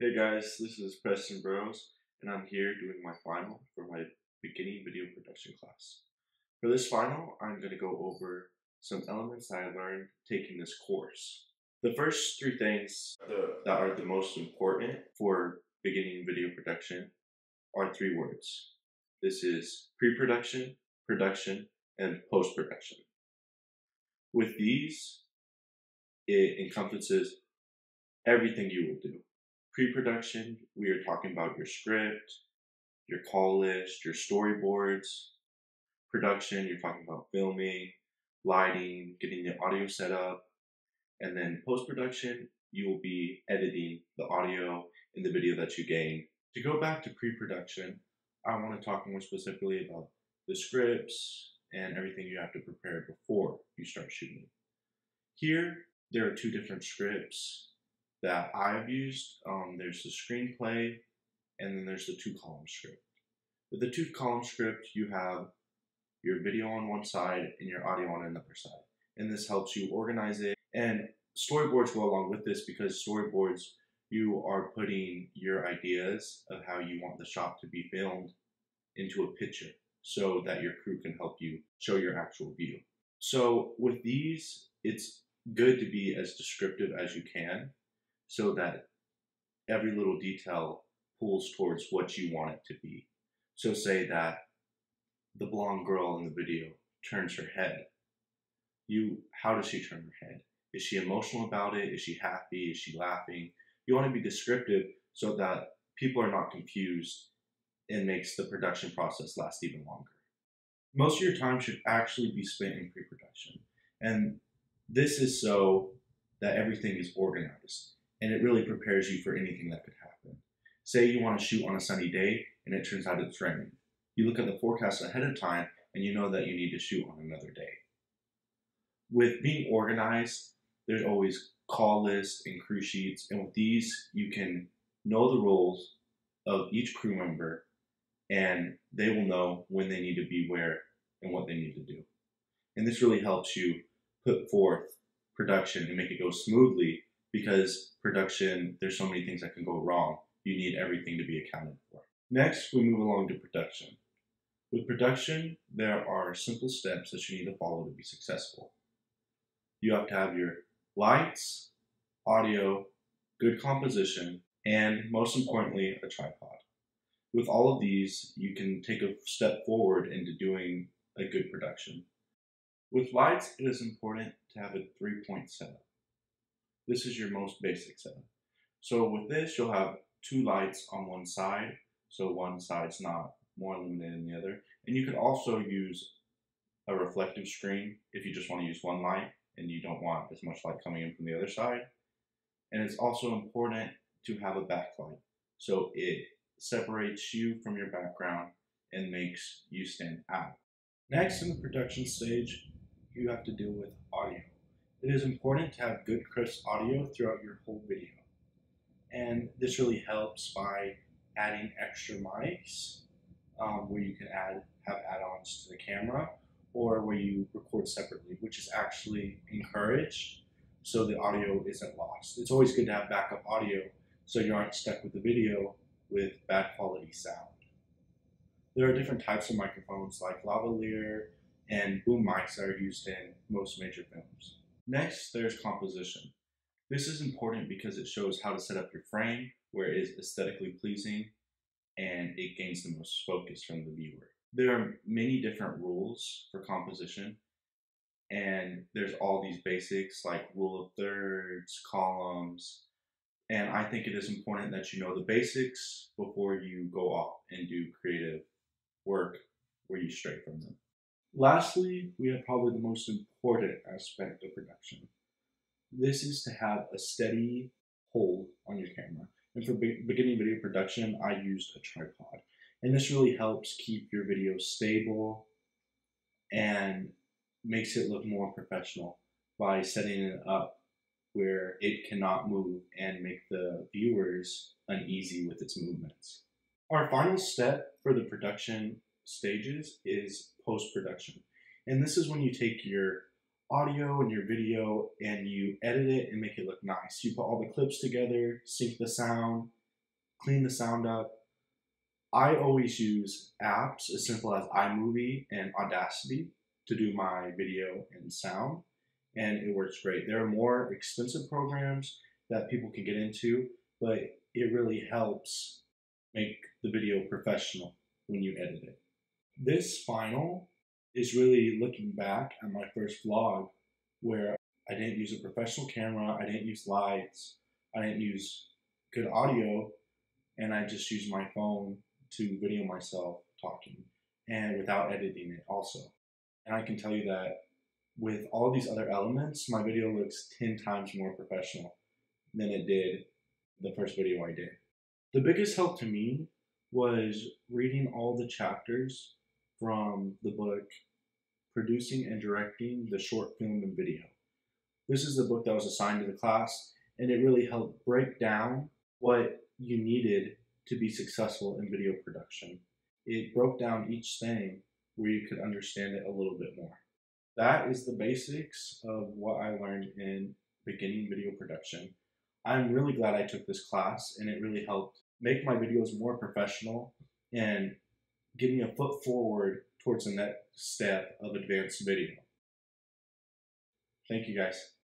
Hey guys, this is Preston Bros, and I'm here doing my final for my beginning video production class. For this final, I'm going to go over some elements I learned taking this course. The first three things that are the most important for beginning video production are three words. This is pre-production, production, and post-production. With these, it encompasses everything you will do. Pre-production, we are talking about your script, your call list, your storyboards. Production, you're talking about filming, lighting, getting the audio set up. And then post-production, you will be editing the audio in the video that you gain. To go back to pre-production, I want to talk more specifically about the scripts and everything you have to prepare before you start shooting. Here, there are two different scripts that I've used. There's the screenplay, and then there's the two-column script. With the two-column script, you have your video on one side and your audio on another side. And this helps you organize it. And storyboards go along with this because storyboards, you are putting your ideas of how you want the shot to be filmed into a picture so that your crew can help you show your actual view. So with these, it's good to be as descriptive as you can so that every little detail pulls towards what you want it to be. So say that the blonde girl in the video turns her head. How does she turn her head? Is she emotional about it? Is she happy? Is she laughing? You want to be descriptive so that people are not confused and makes the production process last even longer. Most of your time should actually be spent in pre-production. And this is so that everything is organized and it really prepares you for anything that could happen. Say you want to shoot on a sunny day and it turns out it's raining. You look at the forecast ahead of time and you know that you need to shoot on another day. With being organized, there's always call lists and crew sheets, and with these, you can know the roles of each crew member and they will know when they need to be where and what they need to do. And this really helps you put forth production and make it go smoothly because production, there's so many things that can go wrong. You need everything to be accounted for. Next, we move along to production. With production, there are simple steps that you need to follow to be successful. You have to have your lights, audio, good composition, and most importantly, a tripod. With all of these, you can take a step forward into doing a good production. With lights, it is important to have a 3-point setup. This is your most basic setup. So with this, you'll have two lights on one side, so one side's not more limited than the other. And you could also use a reflective screen if you just want to use one light and you don't want as much light coming in from the other side. And it's also important to have a backlight, so it separates you from your background and makes you stand out. Next, in the production stage, you have to deal with audio. It is important to have good crisp audio throughout your whole video. And this really helps by adding extra mics where you can have add-ons to the camera, or where you record separately, which is actually encouraged so the audio isn't lost. It's always good to have backup audio so you aren't stuck with the video with bad quality sound. There are different types of microphones like lavalier and boom mics that are used in most major films. Next, there's composition. This is important because it shows how to set up your frame where it is aesthetically pleasing and it gains the most focus from the viewer. There are many different rules for composition, and there's all these basics like rule of thirds, columns, and I think it is important that you know the basics before you go off and do creative work where you stray from them. Lastly, we have probably the most important aspect of production. This is to have a steady hold on your camera. And for beginning video production, I used a tripod. And this really helps keep your video stable and makes it look more professional by setting it up where it cannot move and make the viewers uneasy with its movements. Our final step for the production stages is post-production. And this is when you take your audio and your video and you edit it and make it look nice. You put all the clips together, sync the sound, clean the sound up. I always use apps as simple as iMovie and Audacity to do my video and sound, and it works great. There are more expensive programs that people can get into, but it really helps make the video professional when you edit it. This final is really looking back at my first vlog where I didn't use a professional camera, I didn't use lights, I didn't use good audio, and I just used my phone to video myself talking and without editing it also. And I can tell you that with all these other elements, my video looks 10 times more professional than it did the first video I did. The biggest help to me was reading all the chapters from the book Producing and Directing the Short Film and Video. This is the book that was assigned to the class, and it really helped break down what you needed to be successful in video production. It broke down each thing where you could understand it a little bit more. That is the basics of what I learned in beginning video production. I'm really glad I took this class, and it really helped make my videos more professional and give me a foot forward towards the next step of advanced video. Thank you guys.